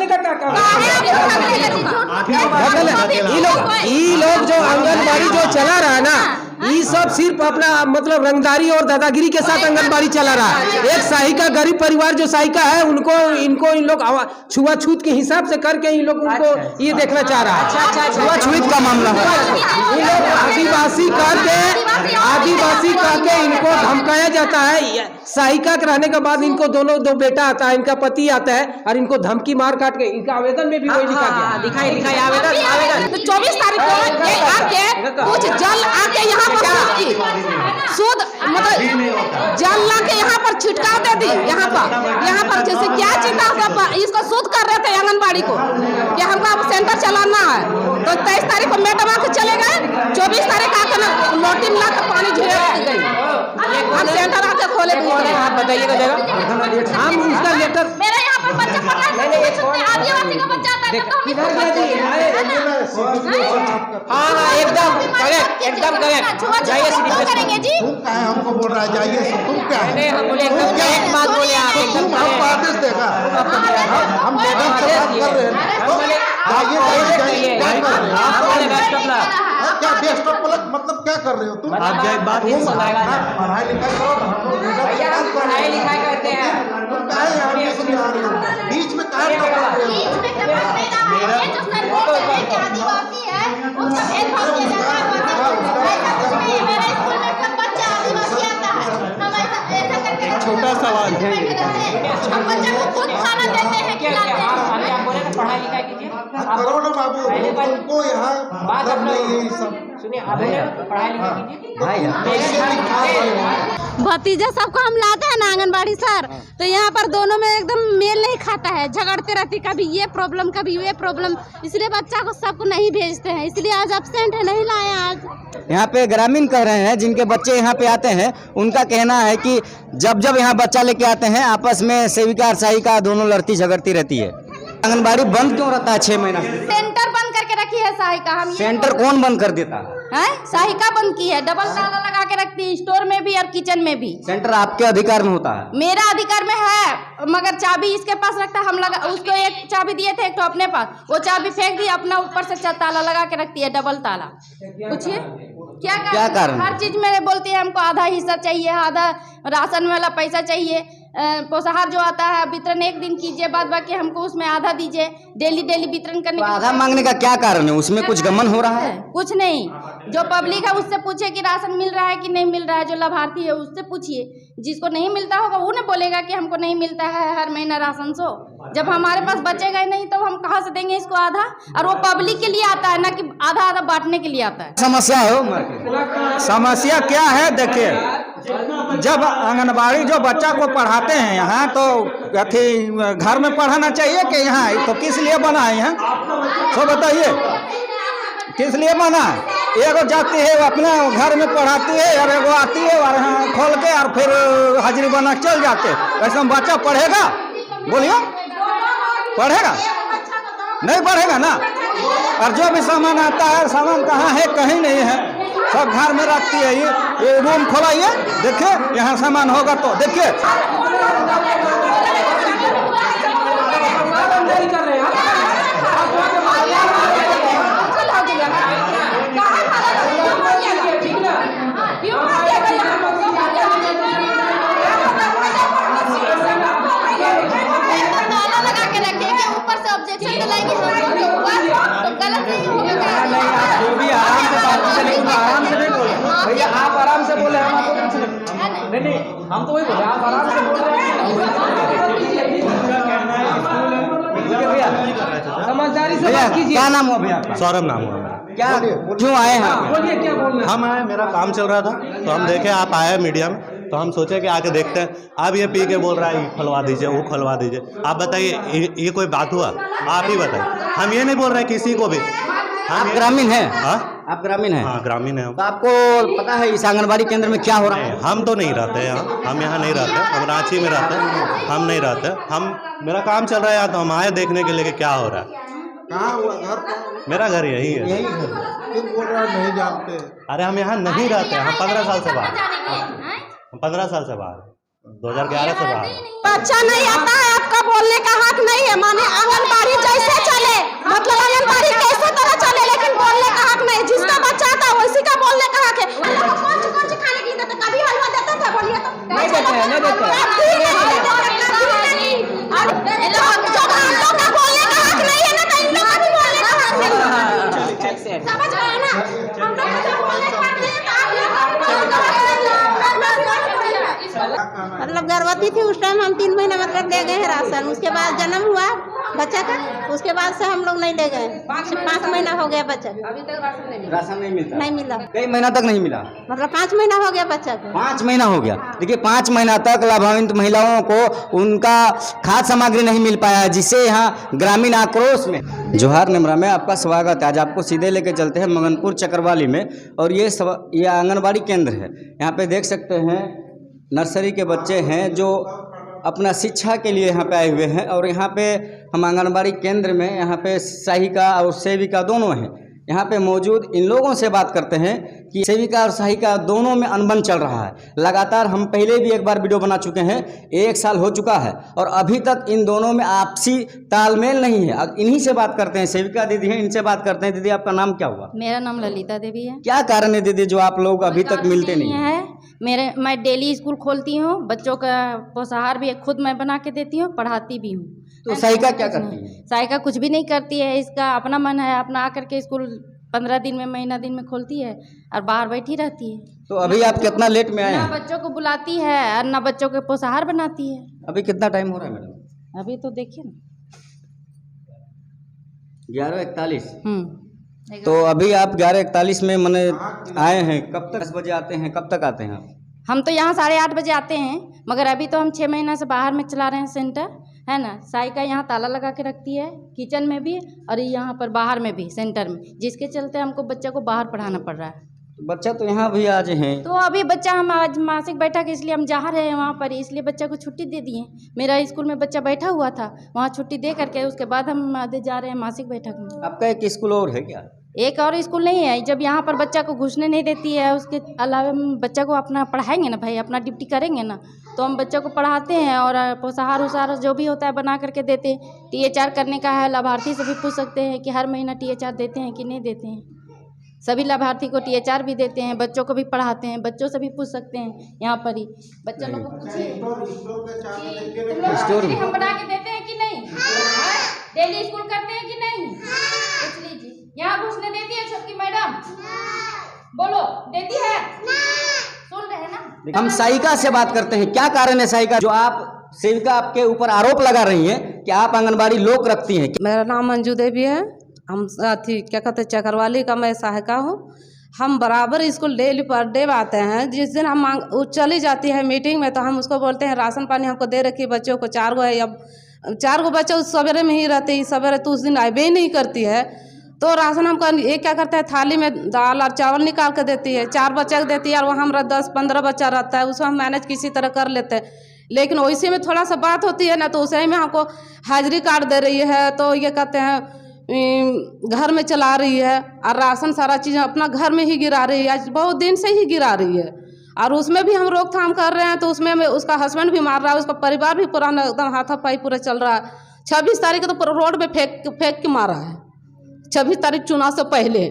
नहीं करता काम। ये लोग जो आंगनबाड़ी जो चला रहा है ना, ये सब सिर्फ अपना मतलब रंगदारी और दादागिरी के साथ आंगनबाड़ी चला रहा है। एक सहायिका गरीब परिवार जो सहायिका है उनको इन लोग छुआछूत के हिसाब से करके इन लोग उनको ये देखना चाह रहा है। छुआछूत का मामला है। इन लोग आदिवासी करके इनको धमकाया जाता है। सहायिका के रहने के बाद इनको दो बेटा आता है, इनका पति आता है और इनको धमकी मार काट के इनका आवेदन में भी वही लिखा गया। दिखाई आवेदन। तो 24 तारीख को ये आके कुछ जल आके यहाँ पर शुद्ध मतलब जल ला के यहाँ पर छिटकाव दे दी। यहाँ पर जैसे क्या छिटकाव इसको शुद्ध कर रहे थे आंगनबाड़ी को कि हमको अब सेंटर चलाना है। तो 23 तारीख को मैडम आके चले गए, 24 तारीख आके लोटी मिला के पानी झुले गई। हम सेंटर आके खोले। आप बताइएगा जरा, हम उसका लेटर मेरा यहाँ पर बच्चा पढ़ा है, आदिवासी का बच्चा आता है तो हाँ एकदम करेक्ट जाइए करेंगे जी। तुम क्या है हमको बोल रहा है जाइए, तुम क्या है? हम बोले एक बात बोले आप एकदम हमको आदेश देगा। हम मैडम से बात कर रहे हैं, जाइए क्या बेस्ट ऑफ लक मतलब क्या कर रहे हो तुम? आप जाए बात ही पढ़ाई लिखाई करो, पढ़ाई लिखाई करते हैं। तुम क्या है आगे सुन रहे हो? बीच में क्या कर रहे हो? आदिवासी है उसका भेदभाव किया जाता है। मेरे स्कूल में सब बच्चा आदिवासी आता है। हम ऐसा करके छोटा सवाल है, हम बच्चे को खुद खाना देते हैं, खिलाते हैं। आप बोले तो पढ़ाई लिखाई कीजिए। करो ना बाबू, तुमको यहाँ मतलब नहीं है सब। सुनिए, आप बोले पढ़ाई लिखाई भतीजा सबको हम लाते हैं ना आंगनबाड़ी सर, तो यहाँ पर दोनों में एकदम मेल नहीं खाता है, झगड़ते रहती, कभी ये प्रॉब्लम कभी ये प्रॉब्लम, इसलिए बच्चा को सबको नहीं भेजते हैं। इसलिए आज एब्सेंट है, नहीं लाए आज। यहाँ पे ग्रामीण कह रहे हैं जिनके बच्चे यहाँ पे आते हैं, उनका कहना है कि जब यहाँ बच्चा लेके आते हैं आपस में सेविका और सहायिका दोनों लड़ती झगड़ती रहती है। आंगनबाड़ी बंद क्यों रहता है 6 महीना? सेंटर बंद करके रखी है सहायिका। हम सेंटर कौन बंद कर देता है? सहायिका बंद की है, डबल ताला लगा के रखती है, स्टोर में भी और किचन में भी। सेंटर आपके अधिकार में होता है? मेरा अधिकार में है, मगर चाबी इसके पास रखता है। हम लगा उसको एक चाबी दिए थे, एक तो अपने पास, वो चाबी फेंक दी, अपना ऊपर से ताला लगा के रखती है, डबल ताला। पूछिए क्या कारण? हर चीज में बोलती है हमको आधा हिस्सा चाहिए, आधा राशन वाला पैसा चाहिए, पोषाहार जो आता है वितरण एक दिन कीजिए, बाद बाकी हमको उसमें आधा दीजिए, डेली वितरण करने। तो आधा मांगने का क्या कारण है? उसमें कुछ गमन हो रहा है? कुछ नहीं, जो पब्लिक है उससे पूछे कि राशन मिल रहा है कि नहीं मिल रहा है। जो लाभार्थी है उससे पूछिए, जिसको नहीं मिलता होगा वो न बोलेगा कि हमको नहीं मिलता है हर महीना राशन। सो जब हमारे पास बचेगा ही नहीं तो हम कहाँ से देंगे इसको आधा? और वो पब्लिक के लिए आता है ना कि आधा बांटने के लिए आता है। समस्या हो समस्या क्या है? देखिए, जब आंगनबाड़ी जो बच्चा को पढ़ाते हैं यहाँ, तो अथी घर में पढ़ाना चाहिए कि यहाँ? तो किस लिए बना है यहाँ? तो बताइए किस लिए बना है? एगो जाती है अपने घर में पढ़ाती है और एगो आती है और यहाँ खोल के और फिर हाजिरी बना चल जाते। ऐसा बच्चा पढ़ेगा? बोलिए, पढ़ेगा? नहीं पढ़ेगा ना। और जो भी सामान आता है, सामान कहाँ है? कहीं नहीं है, सब घर में रखती है। ये रूम खोलाइए, देखिए यहाँ सामान होगा तो देखिए। भैया आप आराम से बोले, हम आपको नहीं, हम तो वही बोले, आप आराम से बोल रहे हैं भैया, समझदारी से बात कीजिए। क्या नाम हुआ भैया? सौरभ नाम हुआ मेरा। क्या क्यों आए हैं? बोलिए क्या बोलना। हम आए, मेरा काम चल रहा था तो हम देखे आप आए मीडिया में, तो हम सोचे कि आके देखते हैं। आप ये पी के बोल रहा है ये खुलवा दीजिए, वो खुलवा दीजिए। आप बताइए ये कोई बात हुआ? आप ही बताइए। हम ये नहीं बोल रहे किसी को भी। आप ग्रामीण हैं? हाँ, आप ग्रामीण हैं? हाँ ग्रामीण है। तो आपको पता है इस आंगनबाड़ी केंद्र में क्या हो रहा है? हम तो नहीं रहते यहाँ, हम यहाँ नहीं रहते, हम रांची में रहते हैं। हम नहीं रहते, हम मेरा काम चल रहा है यहाँ, तो हम आए देखने के लिए कि क्या हो रहा है। कहाँ हुआ घर? मेरा घर यही है। यही घर। फिर बोल रहा है नहीं जानते। अरे हम यहाँ नहीं रहते, हम 15 साल से बाहर, हम 15 साल से बाहर, 2011 से बाहर। बच्चा नहीं आता है, आपका बोलने का हक नहीं है। माने आंगनबाड़ी समझ गए ना? हम लोग को जब बोलने के बाद नहीं तो आप मतलब गर्भवती थी उस टाइम हम 3 महीना मतलब ले गए हैं राशन। उसके बाद जन्म हुआ बच्चा का, उसके बाद से हम लोग नहीं ले गए। 5 महीना हो गया बच्चा का। अभी तक राशन नहीं राशन नहीं मिलता? नहीं मिला, कई महीना तक नहीं मिला। मतलब 5 महीना हो गया बच्चा का। 5 महीना हो गया। देखिए 5 महीना तक लाभान्वित महिलाओं को उनका खाद्य सामग्री नहीं मिल पाया है, जिससे यहाँ ग्रामीण आक्रोश में। जोहार निमरा में आपका स्वागत है। आज आपको सीधे लेके चलते हैं मगनपुर चक्रवाली में, और ये आंगनबाड़ी केंद्र है। यहाँ पे देख सकते हैं नर्सरी के बच्चे हैं जो अपना शिक्षा के लिए यहाँ पे आए हुए हैं। और यहाँ पे हम आंगनबाड़ी केंद्र में यहाँ पे सहायिका और सेविका दोनों हैं। यहाँ पे मौजूद इन लोगों से बात करते हैं कि सेविका और सहायिका दोनों में अनबन चल रहा है। लगातार हम पहले भी एक बार वीडियो बना चुके हैं, 1 साल हो चुका है और अभी तक इन दोनों में आपसी तालमेल नहीं है। अब इन्हीं से बात करते हैं, सेविका दीदी हैं, इनसे बात करते हैं। दीदी आपका नाम क्या हुआ? मेरा नाम ललिता देवी है। क्या कारण है दीदी जो आप लोग अभी तक मिलते नहीं हैं? मैं डेली स्कूल खोलती हूँ, बच्चों का पोषाहार भी खुद मैं बना के देती हूँ, पढ़ाती भी हूँ। तो सहायिका क्या करती है? सहायिका कुछ भी नहीं करती है, इसका अपना मन है, अपना आकर के स्कूल 15 दिन में, महीना दिन में खोलती है और बाहर बैठी रहती है। तो अभी आप कितना लेट में आए ना हैं? बच्चों को बुलाती है और ना बच्चों के पोषाहार बनाती है। अभी कितना टाइम हो रहा है मैडम? अभी तो देखिए ना 11:41। तो अभी आप 11:41 में मैंने आए हैं। कब तक 10 बजे आते हैं? कब तक आते हैं आप? हम तो यहाँ 8:30 बजे आते हैं, मगर अभी तो हम 6 महीना से बाहर में चला रहे हैं सेंटर, है ना। सहायिका यहाँ ताला लगा के रखती है, किचन में भी और यहाँ पर बाहर में भी, सेंटर में, जिसके चलते हमको बच्चे को बाहर पढ़ाना पड़ रहा है। बच्चा तो यहाँ भी आज हैं। तो अभी बच्चा, हम आज मासिक बैठक इसलिए हम जा रहे हैं वहाँ पर, इसलिए बच्चा को छुट्टी दे दिए। मेरा स्कूल में बच्चा बैठा हुआ था, वहाँ छुट्टी दे करके उसके बाद हम आधे जा रहे हैं मासिक बैठक में। आपका एक स्कूल और है क्या? एक और स्कूल नहीं है। जब यहाँ पर बच्चा को घुसने नहीं देती है, उसके अलावा हम बच्चा को अपना पढ़ाएंगे ना भाई, अपना ड्यूटी करेंगे ना, तो हम बच्चों को पढ़ाते हैं और पोषाहार उसार जो भी होता है बना करके देते हैं। THR करने का है, लाभार्थी से भी पूछ सकते हैं कि हर महीना THR देते हैं कि नहीं देते हैं। सभी लाभार्थी को THR भी देते हैं, बच्चों को भी पढ़ाते हैं, बच्चों से भी पूछ सकते हैं। यहाँ पर ही बच्चों लोग को पूछिए कि हम बना के देते हैं कि नहीं, डेली स्कूल करते हैं कि नहीं, पूछ लीजिए। यहाँ घुसने देती है छुटकी मैडम? बोलो, देती है? सुन रहे हैं ना। हम सहायिका से बात करते हैं। क्या कारण है सहायिका जो आप सेविका आपके ऊपर आरोप लगा रही हैं कि आप आंगनबाड़ी लोक रखती हैं? मेरा नाम मंजू देवी है। हम अथी क्या कहते हैं चक्रवाली का मैं सहायिका हूँ। हम बराबर स्कूल डेली पर डे आते हैं। जिस दिन हम वो चली जाती है मीटिंग में तो हम उसको बोलते हैं राशन पानी हमको दे रखी, बच्चों को 4 गो है, अब 4 गो बच्चे उस सवेरे में ही रहते हैं, सवेरे तो उस दिन आए ही नहीं करती है। तो राशन हमको ये क्या करता है, थाली में दाल और चावल निकाल के देती है, 4 बच्चे को देती है और वहाँ हमारा 10-15 बच्चा रहता है, उसको हम मैनेज किसी तरह कर लेते हैं। लेकिन वैसे में थोड़ा सा बात होती है ना, तो उसे में हमको हाजिरी कार्ड दे रही है, तो ये कहते हैं घर में चला रही है और राशन सारा चीज़ अपना घर में ही गिरा रही है, आज बहुत दिन से ही गिरा रही है। और उसमें भी हम रोकथाम कर रहे हैं, तो उसमें उसका हस्बैंड भी मार रहा है, उसका परिवार भी पूरा एकदम हाथापाई पूरा चल रहा है। 26 तारीख को तो रोड पे फेंक के मारा है, 26 तारीख चुनाव से पहले,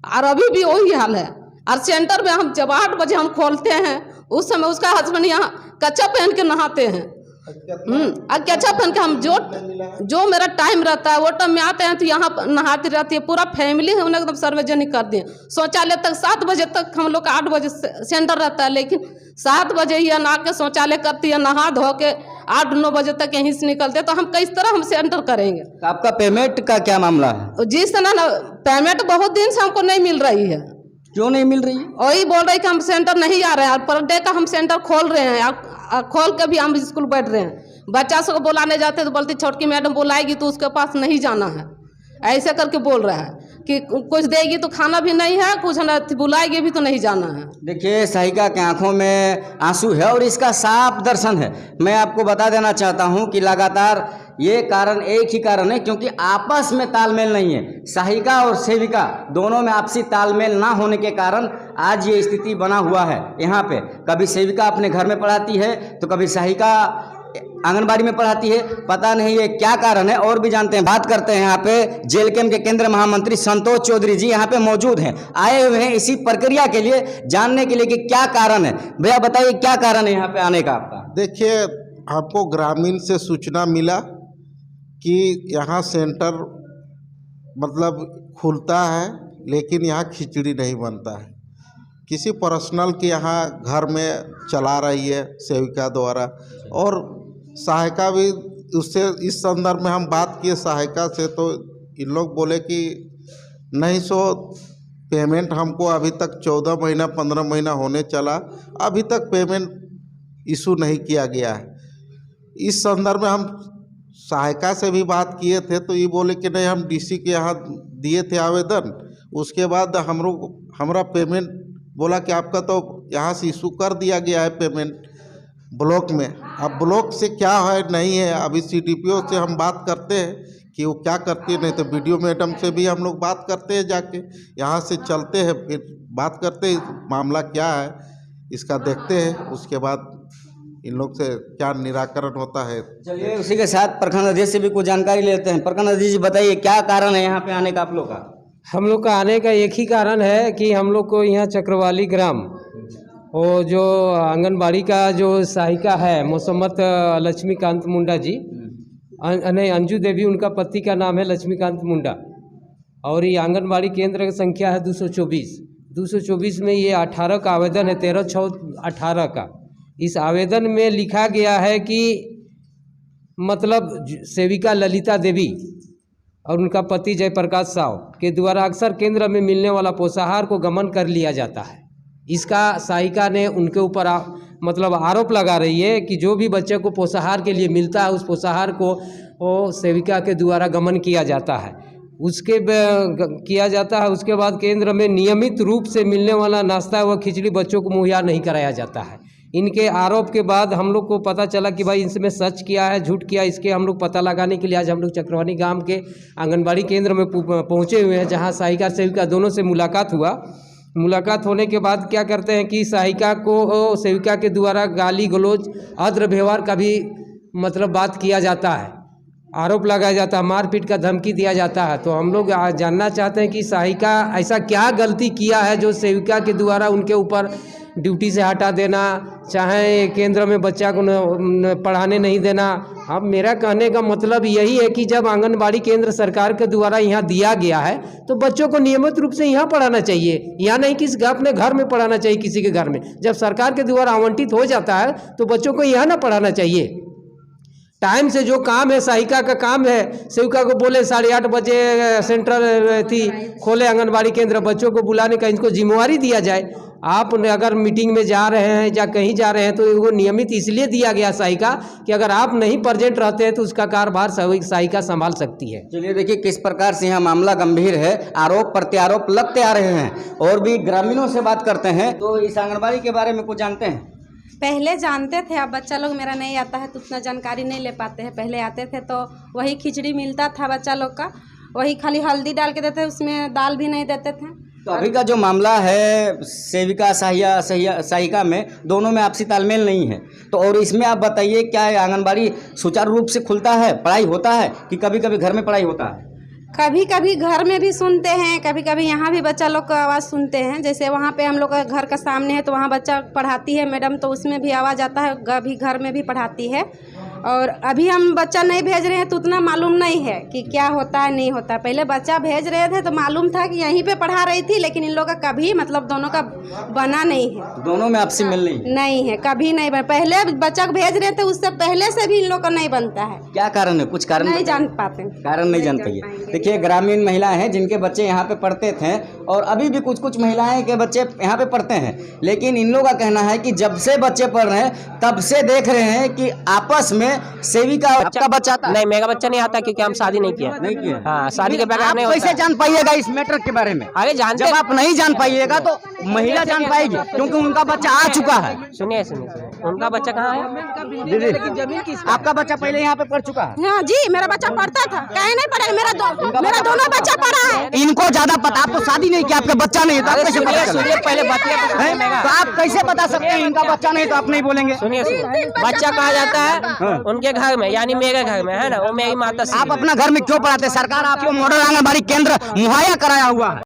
और अभी भी वही हाल है। और सेंटर में हम जब 8 बजे हम खोलते हैं, उस समय उसका हस्बैंड यहाँ कच्चा पहन के नहाते हैं। और कच्चा पहन के हम जो मेरा टाइम रहता है वो टाइम में आते हैं, तो यहाँ नहाती रहती है पूरा फैमिली है, उन्हें एकदम सार्वजनिक कर दिए। शौचालय तक 7 बजे तक हम लोग का 8 बजे सेंटर रहता है, लेकिन 7 बजे ही नहा के शौचालय करती है, नहा धो के 8-9 बजे तक यहीं से निकलते, तो हम किस तरह हम सेंटर करेंगे? तो आपका पेमेंट का क्या मामला है? जिस तरह ना पेमेंट बहुत दिन से हमको नहीं मिल रही है। क्यों नहीं मिल रही है? वही बोल रहे कि हम सेंटर नहीं आ रहे हैं, और पर डे का हम सेंटर खोल रहे हैं, खोल के भी हम स्कूल बैठ रहे हैं। बच्चा सबको बुलाने जाते तो बोलती छोटकी मैडम बुलाएगी तो उसके पास नहीं जाना है, ऐसे करके बोल रहा है कि कुछ देगी तो खाना भी नहीं है, कुछ न बुलाएगी भी तो नहीं जाना है। देखिए सहायिका के आंखों में आंसू है और इसका साफ दर्शन है। मैं आपको बता देना चाहता हूं कि लगातार ये कारण एक ही कारण है, क्योंकि आपस में तालमेल नहीं है। सहायिका और सेविका दोनों में आपसी तालमेल ना होने के कारण आज ये स्थिति बना हुआ है। यहाँ पे कभी सेविका अपने घर में पढ़ाती है तो कभी सहायिका आंगनबाड़ी में पढ़ाती है, पता नहीं ये क्या कारण है। और भी जानते हैं, बात करते हैं। यहाँ पे जेलकेम के केंद्र महामंत्री संतोष चौधरी जी यहाँ पे मौजूद हैं, आए हुए हैं इसी प्रक्रिया के लिए, जानने के लिए कि क्या कारण है। भैया बताइए क्या कारण है यहाँ पे आने का आपका? देखिए, हमको ग्रामीण से सूचना मिला कि यहाँ सेंटर मतलब खुलता है लेकिन यहाँ खिचड़ी नहीं बनता है। किसी पर्सनल के यहाँ घर में चला रही है सेविका द्वारा, और सहायिका भी उससे इस संदर्भ में हम बात किए सहायिका से, तो इन लोग बोले कि नहीं सो पेमेंट हमको अभी तक 14 महीना 15 महीना होने चला, अभी तक पेमेंट इशू नहीं किया गया है। इस संदर्भ में हम सहायिका से भी बात किए थे, तो ये बोले कि नहीं हम डीसी के यहाँ दिए थे आवेदन, उसके बाद हमारा पेमेंट बोला कि आपका तो यहाँ से इशू कर दिया गया है पेमेंट ब्लॉक में। अब ब्लॉक से क्या है नहीं है, अभी CDPO से हम बात करते हैं कि वो क्या करती है, नहीं तो BDO मैडम से भी हम लोग बात करते हैं, जाके यहाँ से चलते हैं फिर बात करते हैं मामला क्या है इसका देखते हैं, उसके बाद इन लोग से क्या निराकरण होता है। चलिए उसी के साथ प्रखंड अध्यक्ष से भी कुछ जानकारी लेते हैं। प्रखंड अध्यक्ष जी बताइए क्या कारण है यहाँ पे आने का आप लोग का? हम लोग का आने का एक ही कारण है कि हम लोग को यहाँ चक्रवाली ग्राम वो जो आंगनबाड़ी का जो सहायिका है मोसम्मत लक्ष्मीकांत मुंडा जी, नहीं अंजू देवी उनका पति का नाम है लक्ष्मीकांत मुंडा, और ये आंगनबाड़ी केंद्र की संख्या है 224 में ये 18 का आवेदन है, 13/6/18 का। इस आवेदन में लिखा गया है कि मतलब सेविका ललिता देवी और उनका पति जयप्रकाश साव के द्वारा अक्सर केंद्र में मिलने वाला पोषाहार को गमन कर लिया जाता है। इसका सहायिका ने उनके ऊपर मतलब आरोप लगा रही है कि जो भी बच्चे को पोषाहार के लिए मिलता है उस पोषाहार को वो सेविका के द्वारा गमन किया जाता है, उसके बाद केंद्र में नियमित रूप से मिलने वाला नाश्ता व खिचड़ी बच्चों को मुहैया नहीं कराया जाता है। इनके आरोप के बाद हम लोग को पता चला कि भाई इनसे सच किया है झूठ किया, इसके हम लोग पता लगाने के लिए आज हम लोग चक्रवानी गांव के आंगनबाड़ी केंद्र में पहुंचे हुए हैं, जहां सहायिका सेविका दोनों से मुलाकात हुआ। मुलाकात होने के बाद क्या करते हैं कि सहायिका को सेविका के द्वारा गाली गलौज अभद्र व्यवहार का भी मतलब बात किया जाता है, आरोप लगाया जाता है, मारपीट का धमकी दिया जाता है। तो हम लोग जानना चाहते हैं कि सहायिका ऐसा क्या गलती किया है जो सेविका के द्वारा उनके ऊपर ड्यूटी से हटा देना, चाहे केंद्र में बच्चा को पढ़ाने नहीं देना। अब मेरा कहने का मतलब यही है कि जब आंगनबाड़ी केंद्र सरकार के द्वारा यहाँ दिया गया है तो बच्चों को नियमित रूप से यहाँ पढ़ाना चाहिए, यहाँ नहीं कि अपने घर में पढ़ाना चाहिए किसी के घर में। जब सरकार के द्वारा आवंटित हो जाता है तो बच्चों को यहाँ ना पढ़ाना चाहिए। टाइम से जो काम है सहायिका का काम है, सेविका को बोले 8:30 बजे सेंट्रल थी खोले आंगनबाड़ी केंद्र, बच्चों को बुलाने का इनको जिम्मेवारी दिया जाए। आप अगर मीटिंग में जा रहे हैं या कहीं जा रहे हैं तो वो नियमित इसलिए दिया गया सहायिका कि अगर आप नहीं प्रेजेंट रहते हैं तो उसका कार्यभार सहायिका संभाल सकती है। चलिए देखिए किस प्रकार से यहाँ मामला गंभीर है, आरोप प्रत्यारोप लगते आ रहे हैं और भी ग्रामीणों से बात करते हैं। तो इस आंगनबाड़ी के बारे में कुछ जानते हैं? पहले जानते थे, अब बच्चा लोग मेरा नहीं आता है तो उतना जानकारी नहीं ले पाते हैं। पहले आते थे तो वही खिचड़ी मिलता था बच्चा लोग का, वही खाली हल्दी डाल के देते, उसमें दाल भी नहीं देते थे। तो अभी का जो मामला है सेविका सहायिका में दोनों में आपसी तालमेल नहीं है, तो और इसमें आप बताइए क्या आंगनबाड़ी सुचारू रूप से खुलता है, पढ़ाई होता है कि कभी कभी घर में पढ़ाई होता है? कभी कभी घर में भी सुनते हैं, कभी कभी यहाँ भी बच्चा लोग का आवाज़ सुनते हैं। जैसे वहाँ पे हम लोग का घर का सामने है तो वहाँ बच्चा पढ़ाती है मैडम, तो उसमें भी आवाज़ आता है, कभी घर में भी पढ़ाती है। और अभी हम बच्चा नहीं भेज रहे हैं तो उतना मालूम नहीं है कि क्या होता है नहीं होता है। पहले बच्चा भेज रहे थे तो मालूम था कि यहीं पे पढ़ा रही थी, लेकिन इन लोग का कभी मतलब दोनों का बना नहीं है। दोनों में आपसी मिल नहीं है, कभी नहीं बना। पहले बच्चा को भेज रहे थे उससे पहले से भी इन लोग का नहीं बनता है। क्या कारण है? कुछ कारण नहीं जान पाते, कारण नहीं जान पाइए। देखिए ग्रामीण महिलाएं हैं जिनके बच्चे यहाँ पे पढ़ते थे और अभी भी कुछ कुछ महिलाएं के बच्चे यहाँ पे पढ़ते हैं, लेकिन इन लोगों का कहना है कि जब से बच्चे पढ़ रहे हैं तब से देख रहे हैं कि आपस में सेविका आपका बच्चा आता नहीं, मेरा बच्चा नहीं आता क्योंकि हम शादी नहीं किया। हाँ, शादी के बगैर नहीं होता। कैसे जान पाइएगा इस मैटर के बारे में? अरे जानते, जब आप नहीं जान पाइएगा तो महिला जान पाएगी क्योंकि उनका बच्चा आ चुका है। सुनिए उनका बच्चा कहाँ है दीदी? आपका बच्चा पहले यहाँ पे पढ़ चुका है? हाँ जी, मेरा बच्चा पढ़ता था। कहीं नहीं पढ़ा, मेरा दोनों बच्चा पढ़ा है। इनको ज्यादा पता, आप तो शादी नहीं किया, आपका बच्चा नहीं था, कैसे पता चला? पहले बतिया तो आप कैसे बता सकते हैं इनका बच्चा नहीं तो आप नहीं बोलेंगे? सुनिए बच्चा कहाँ जाता है उनके घर में, यानी मेरे घर में है ना, वो मेरी माता। आप अपना घर में क्यों पढ़ाते? सरकार आपको मॉडल आंगनबाड़ी केंद्र मुहैया कराया हुआ है।